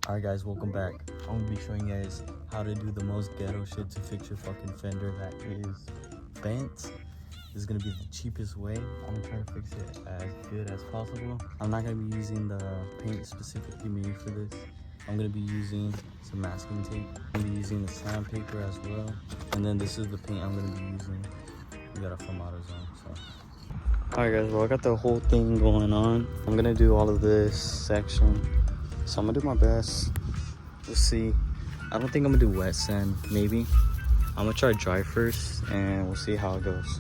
Alright guys, welcome back. I'm gonna be showing you guys how to do the most ghetto shit to fix your fucking Fender that is bent. This is gonna be the cheapest way. I'm gonna try to fix it as good as possible. I'm not gonna be using the paint specifically made for this. I'm gonna be using some masking tape. I'm gonna be using the sandpaper as well. And then this is the paint I'm gonna be using. We got it from AutoZone, so. Alright guys, well I got the whole thing going on. I'm gonna do all of this section. So I'm gonna do my best. We'll see. I don't think I'm gonna do wet sand, maybe. I'm gonna try dry first and we'll see how it goes.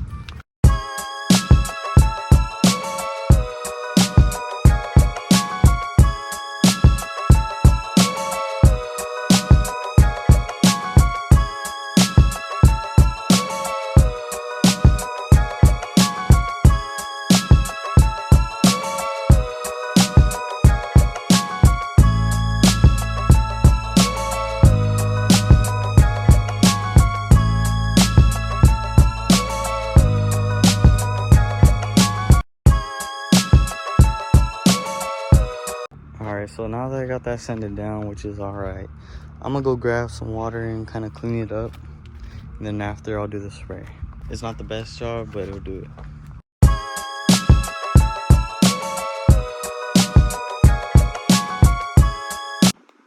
Alright, so now that I got that sanded down, which is alright, I'm gonna go grab some water and kind of clean it up. And then after, I'll do the spray. It's not the best job, but it'll do it.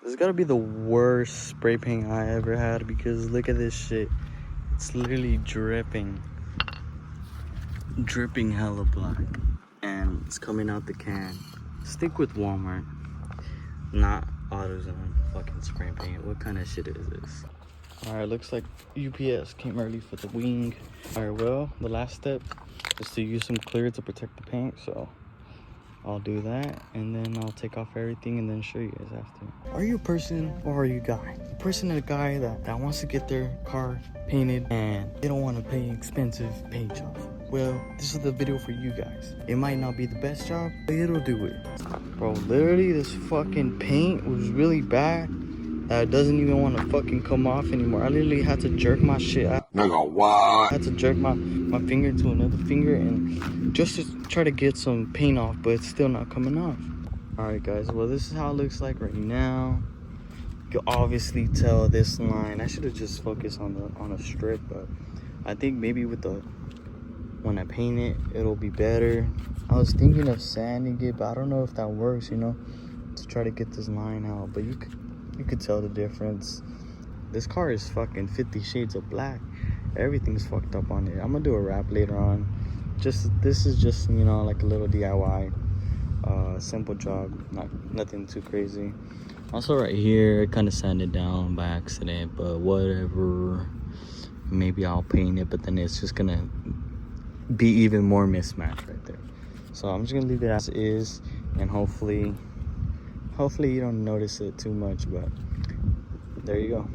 This is gotta be the worst spray paint I ever had because look at this shit. It's literally dripping hella black. And it's coming out the can. Stick with Walmart. Not AutoZone fucking spray paint. What kind of shit is this? Alright, looks like UPS came early for the wing. Alright, well, the last step is to use some clear to protect the paint, so I'll do that and then I'll take off everything and then show you guys after. Are you a person or are you a guy? A person or a guy that wants to get their car painted and they don't want to pay expensive paint jobs? Well, this is the video for you guys. It might not be the best job, but it'll do it. Bro, literally this fucking paint was really bad that it doesn't even want to fucking come off anymore. I literally had to jerk my shit out. Nigga, what? I had to jerk my finger to another finger and just to try to get some paint off, but it's still not coming off. Alright guys, well this is how it looks like right now. You can obviously tell this line. I should have just focused on a strip, but I think maybe with the when I paint it, it'll be better. I was thinking of sanding it, but I don't know if that works, you know, to try to get this line out. But you could tell the difference. This car is fucking 50 shades of black. Everything's fucked up on it. I'm gonna do a wrap later on. This is just, you know, like a little DIY, simple job, nothing too crazy. Also right here, I kind of sanded down by accident, but whatever. Maybe I'll paint it, but then it's just gonna be even more mismatched right there. So I'm just gonna leave it as is, and hopefully you don't notice it too much, but there you go.